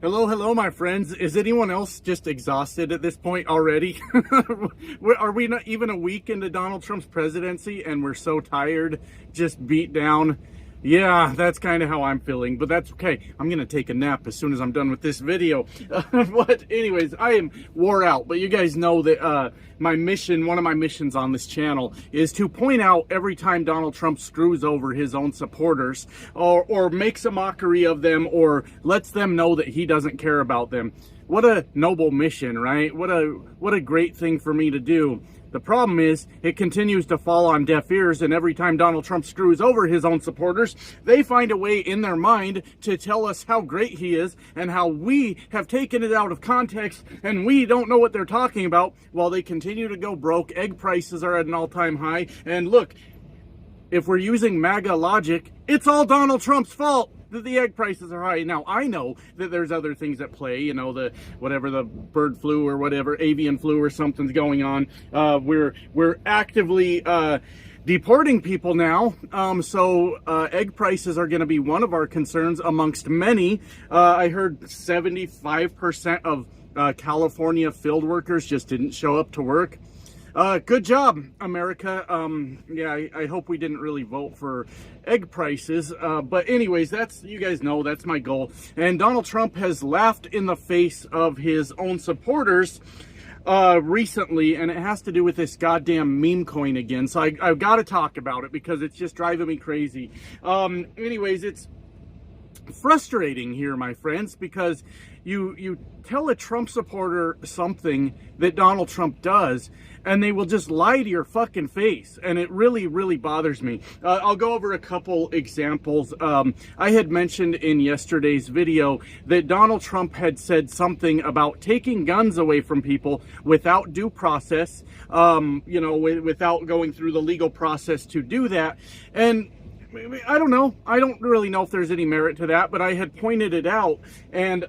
Hello, hello, my friends. Is anyone else just exhausted at this point already? Are we not even a week into Donald Trump's presidency and we're so tired, just beat down? Yeah, that's kind of how I'm feeling, but that's okay. I'm going to take a nap as soon as I'm done with this video. But anyways, I am wore out, but you guys know that my mission, one of my missions on this channel is to point out every time Donald Trump screws over his own supporters or makes a mockery of them or lets them know that he doesn't care about them. What a noble mission, right? What a great thing for me to do. The problem is, it continues to fall on deaf ears, and every time Donald Trump screws over his own supporters, they find a way in their mind to tell us how great he is and how we have taken it out of context and we don't know what they're talking about while they continue to go broke. Egg prices are at an all-time high, and look, if we're using MAGA logic, it's all Donald Trump's fault that the egg prices are high. Now, I know that there's other things at play, you know, the bird flu or whatever, avian flu or something's going on. We're actively deporting people now, so egg prices are going to be one of our concerns amongst many. I heard 75% of California field workers just didn't show up to work. Good job, America. Yeah, I hope we didn't really vote for egg prices. But anyways, you guys know that's my goal. And Donald Trump has laughed in the face of his own supporters recently, and it has to do with this goddamn meme coin again. So I've got to talk about it because it's just driving me crazy. Anyways, it's frustrating here, my friends, because you tell a Trump supporter something that Donald Trump does, and they will just lie to your fucking face, and it really, really bothers me. I'll go over a couple examples. I had mentioned in yesterday's video that Donald Trump had said something about taking guns away from people without due process, you know, without going through the legal process to do that. And I don't know. I don't really know if there's any merit to that, but I had pointed it out, and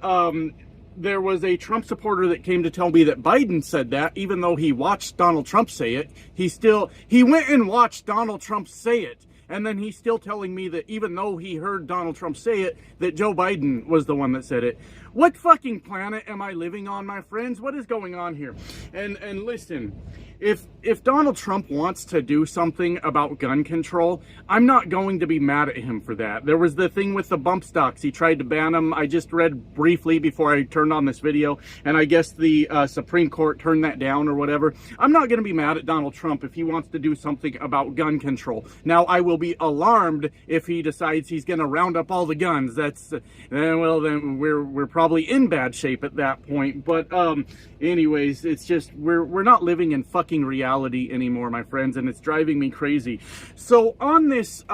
there was a Trump supporter that came to tell me that Biden said that, even though he watched Donald Trump say it. He went and watched Donald Trump say it, and then he's still telling me that even though he heard Donald Trump say it, that Joe Biden was the one that said it. What fucking planet am I living on, my friends? What is going on here? And listen, if Donald Trump wants to do something about gun control, I'm not going to be mad at him for that. There was the thing with the bump stocks. He tried to ban them. I just read briefly before I turned on this video, and I guess the Supreme Court turned that down or whatever. I'm not going to be mad at Donald Trump if he wants to do something about gun control. Now, I will be alarmed if he decides he's going to round up all the guns. That's, well, then we're probably in bad shape at that point. But anyways, it's just, we're not living in fucking reality anymore, my friends, and it's driving me crazy. So on this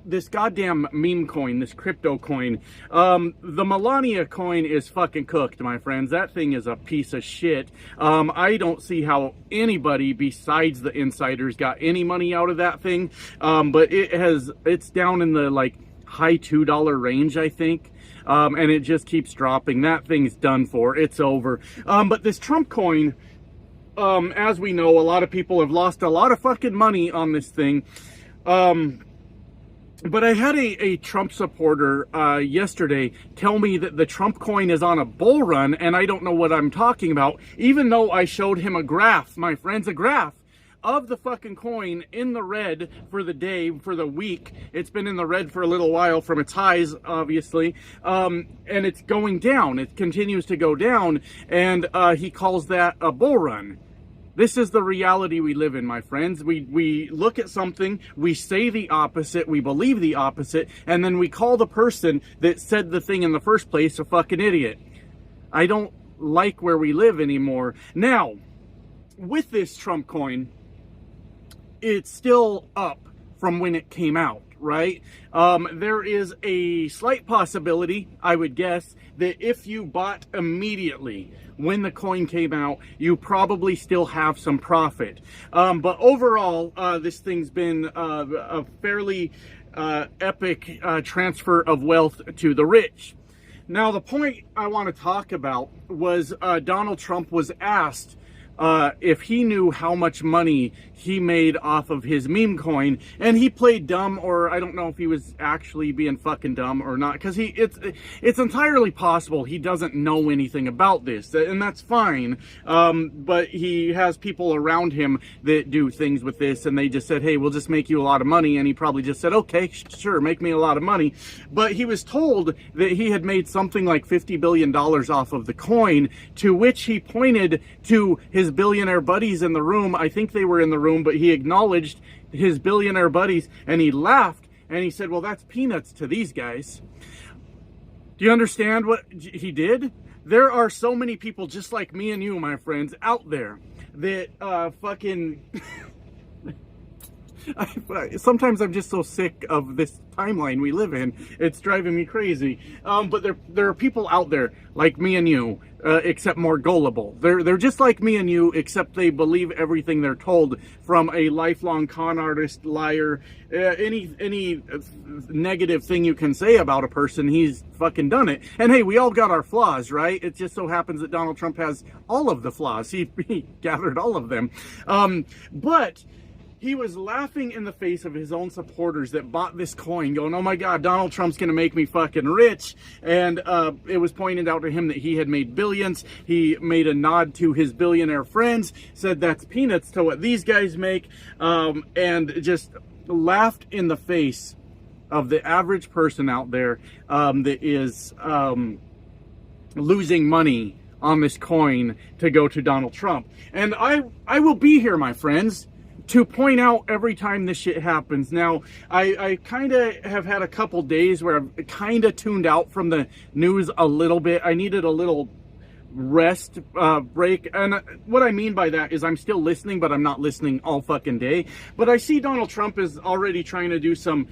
this goddamn meme coin, this crypto coin, the Melania coin is fucking cooked, my friends. That thing is a piece of shit. I don't see how anybody besides the insiders got any money out of that thing, but it's down in the like high $2 range, I think. And it just keeps dropping. That thing's done for. It's over. But this Trump coin, as we know, a lot of people have lost a lot of fucking money on this thing. But I had a Trump supporter yesterday tell me that the Trump coin is on a bull run, and I don't know what I'm talking about, even though I showed him a graph, my friends, a graph of the fucking coin in the red for the day, for the week. It's been in the red for a little while from its highs, obviously, and it's going down. It continues to go down, and he calls that a bull run. This is the reality we live in, my friends. We look at something, we say the opposite, we believe the opposite, and then we call the person that said the thing in the first place a fucking idiot. I don't like where we live anymore. Now, with this Trump coin, it's still up from when it came out, right? There is a slight possibility, I would guess, that if you bought immediately when the coin came out, you probably still have some profit. But overall, this thing's been a fairly epic transfer of wealth to the rich. Now, the point I want to talk about was Donald Trump was asked if he knew how much money he made off of his meme coin, and he played dumb, or I don't know if he was actually being fucking dumb or not, because it's entirely possible he doesn't know anything about this, and that's fine. But he has people around him that do things with this, and they just said, hey, we'll just make you a lot of money, and he probably just said, okay, sure, make me a lot of money. But he was told that he had made something like $50 billion off of the coin, to which he pointed to his billionaire buddies in the room. I think they were in the room, but he acknowledged his billionaire buddies, and he laughed, and he said, well, that's peanuts to these guys. Do you understand what he did? There are so many people just like me and you, my friends, out there that fucking... Sometimes I'm just so sick of this timeline we live in. It's driving me crazy. But there are people out there like me and you, except more gullible. They're just like me and you, except they believe everything they're told from a lifelong con artist, liar, any negative thing you can say about a person, he's fucking done it. And hey, we all got our flaws, right? It just so happens that Donald Trump has all of the flaws. He gathered all of them. But he was laughing in the face of his own supporters that bought this coin, going, oh my God, Donald Trump's going to make me fucking rich. And it was pointed out to him that he had made billions. He made a nod to his billionaire friends, said that's peanuts to what these guys make, and just laughed in the face of the average person out there that is losing money on this coin to go to Donald Trump. And I will be here, my friends, to point out every time this shit happens. Now, I kind of have had a couple days where I've kind of tuned out from the news a little bit. I needed a little rest break, and what I mean by that is I'm still listening, but I'm not listening all fucking day. But I see Donald Trump is already trying to do some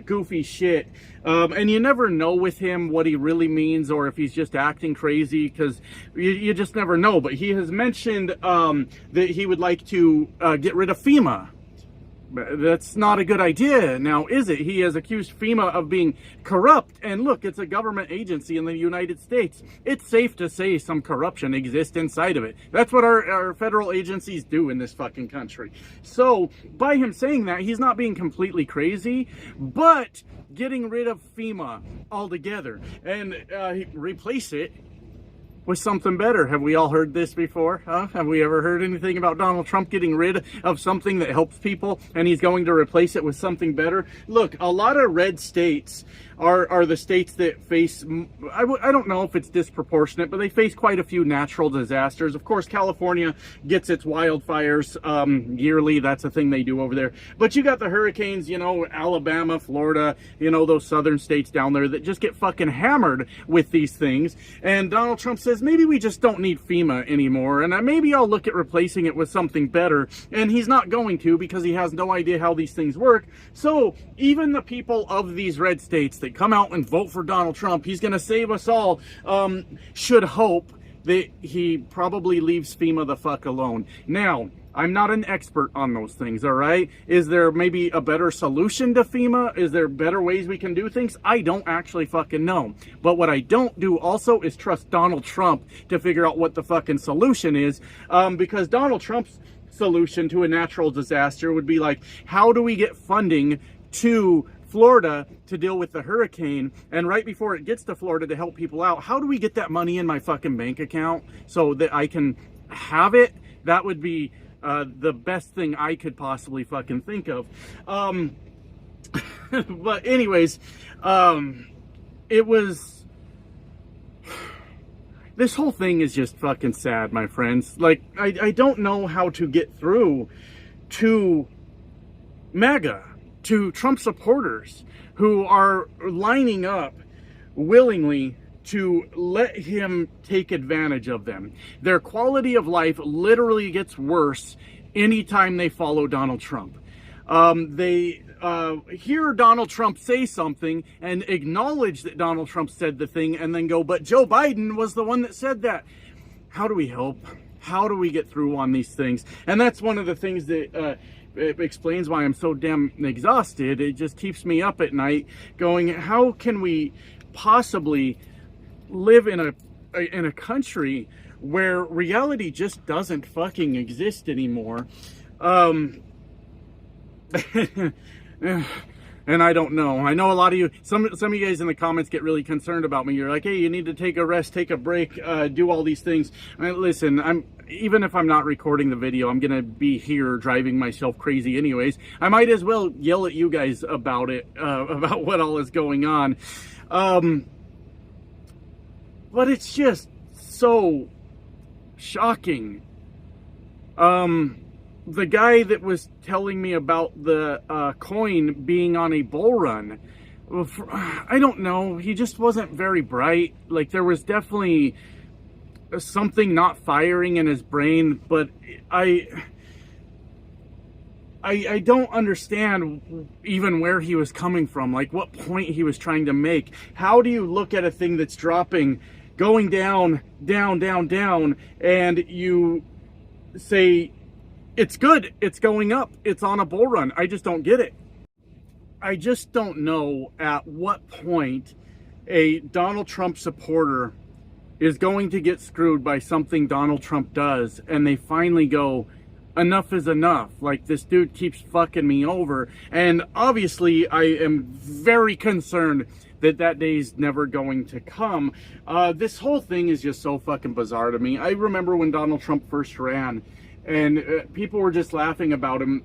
goofy shit, and you never know with him what he really means or if he's just acting crazy, because you just never know. But he has mentioned that he would like to get rid of FEMA. That's not a good idea, now is it? He has accused FEMA of being corrupt, and look, it's a government agency in the United States. It's safe to say some corruption exists inside of it. That's what our federal agencies do in this fucking country. So, by him saying that, he's not being completely crazy, but getting rid of FEMA altogether and replace it with something better. Have we all heard this before? Huh? Have we ever heard anything about Donald Trump getting rid of something that helps people and he's going to replace it with something better? Look, a lot of red states are the states that face, I don't know if it's disproportionate, but they face quite a few natural disasters. Of course, California gets its wildfires yearly. That's a thing they do over there. But you got the hurricanes, you know, Alabama, Florida, you know, those southern states down there that just get fucking hammered with these things. And Donald Trump says, maybe we just don't need FEMA anymore, and maybe I'll look at replacing it with something better. And he's not going to, because he has no idea how these things work. So even the people of these red states that come out and vote for Donald Trump, he's going to save us all, should hope that he probably leaves FEMA the fuck alone. Now, I'm not an expert on those things, all right? Is there maybe a better solution to FEMA? Is there better ways we can do things? I don't actually fucking know. But what I don't do also is trust Donald Trump to figure out what the fucking solution is, because Donald Trump's solution to a natural disaster would be like, how do we get funding to Florida to deal with the hurricane, and right before it gets to Florida to help people out, how do we get that money in my fucking bank account so that I can have it? That would be the best thing I could possibly fucking think of. But anyways, it was, this whole thing is just fucking sad, my friends. Like, I don't know how to get through to MAGA, to Trump supporters who are lining up willingly to let him take advantage of them. Their quality of life literally gets worse anytime they follow Donald Trump. They hear Donald Trump say something and acknowledge that Donald Trump said the thing and then go, but Joe Biden was the one that said that. How do we help? How do we get through on these things? And that's one of the things that it explains why I'm so damn exhausted. It just keeps me up at night going, how can we possibly live in a country where reality just doesn't fucking exist anymore. And I don't know. I know a lot of you, some of you guys in the comments get really concerned about me. You're like, hey, you need to take a rest, take a break, do all these things. Listen, even if I'm not recording the video, I'm going to be here driving myself crazy anyways. I might as well yell at you guys about it, about what all is going on. But it's just so shocking. The guy that was telling me about the coin being on a bull run, I don't know, he just wasn't very bright. Like, there was definitely something not firing in his brain, but I don't understand even where he was coming from, like what point he was trying to make. How do you look at a thing that's dropping, going down, down, down, down, and you say, it's good, it's going up, it's on a bull run? I just don't get it. I just don't know at what point a Donald Trump supporter is going to get screwed by something Donald Trump does, and they finally go, enough is enough. Like, this dude keeps fucking me over. And obviously I am very concerned that that day's never going to come. This whole thing is just so fucking bizarre to me. I remember when Donald Trump first ran, and people were just laughing about him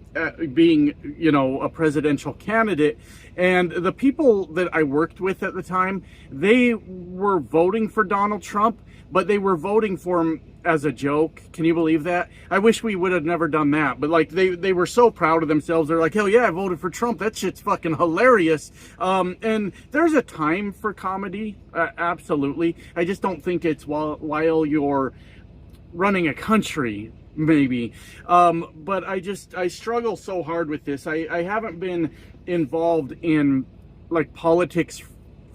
being, you know, a presidential candidate. And the people that I worked with at the time, they were voting for Donald Trump, but they were voting for him as a joke. Can you believe that? I wish we would have never done that. But like, they were so proud of themselves. They're like, hell yeah, I voted for Trump. That shit's fucking hilarious. And there's a time for comedy. Absolutely. I just don't think it's while you're running a country, maybe. But I struggle so hard with this. I haven't been involved in like politics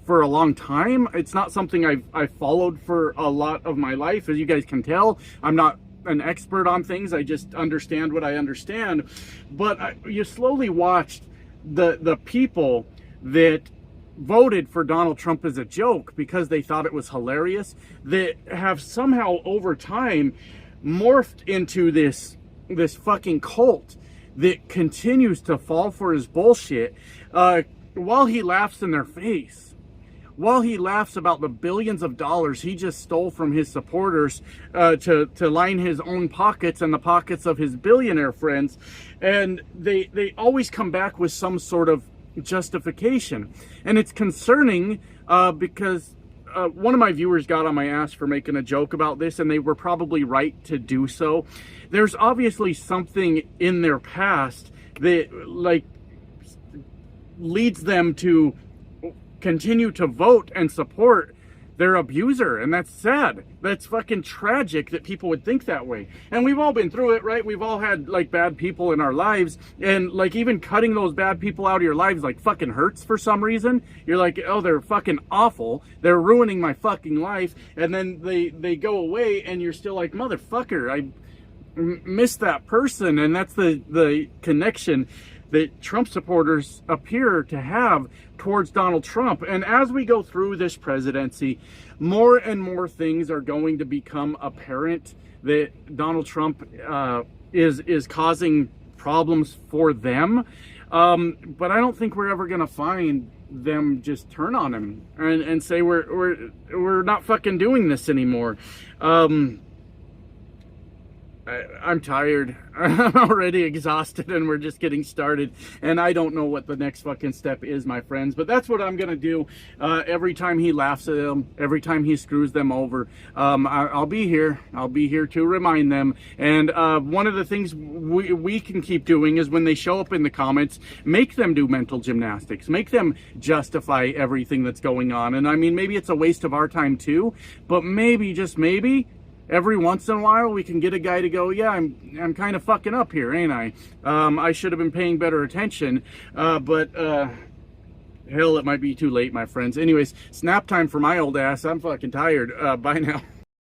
for a long time. It's not something I've followed for a lot of my life. As you guys can tell, I'm not an expert on things. I just understand what I understand. But you slowly watched the people that voted for Donald Trump as a joke because they thought it was hilarious, that have somehow over time morphed into this fucking cult that continues to fall for his bullshit, while he laughs in their face, while he laughs about the billions of dollars he just stole from his supporters to line his own pockets and the pockets of his billionaire friends. And they always come back with some sort of justification. And it's concerning because one of my viewers got on my ass for making a joke about this, and they were probably right to do so. There's obviously something in their past that, like, leads them to continue to vote and support their abuser, and that's sad. That's fucking tragic that people would think that way. And we've all been through it, right? We've all had like bad people in our lives, and like even cutting those bad people out of your lives like fucking hurts for some reason. You're like, oh, they're fucking awful, they're ruining my fucking life, and then they go away and you're still like, motherfucker, I miss that person. And that's the connection that Trump supporters appear to have towards Donald Trump. And as we go through this presidency, more and more things are going to become apparent that Donald Trump is causing problems for them. But I don't think we're ever going to find them just turn on him and say we're not fucking doing this anymore. I'm tired. I'm already exhausted, and we're just getting started, and I don't know what the next fucking step is, my friends. But that's what I'm gonna do. Every time he laughs at them, every time he screws them over, I'll be here. I'll be here to remind them. And one of the things we can keep doing is when they show up in the comments, make them do mental gymnastics, make them justify everything that's going on. And I mean, maybe it's a waste of our time too, but maybe, just maybe, every once in a while we can get a guy to go, yeah, I'm kind of fucking up here, ain't I? I should have been paying better attention, but hell, it might be too late, my friends. Anyways, snap time for my old ass. I'm fucking tired. Bye now.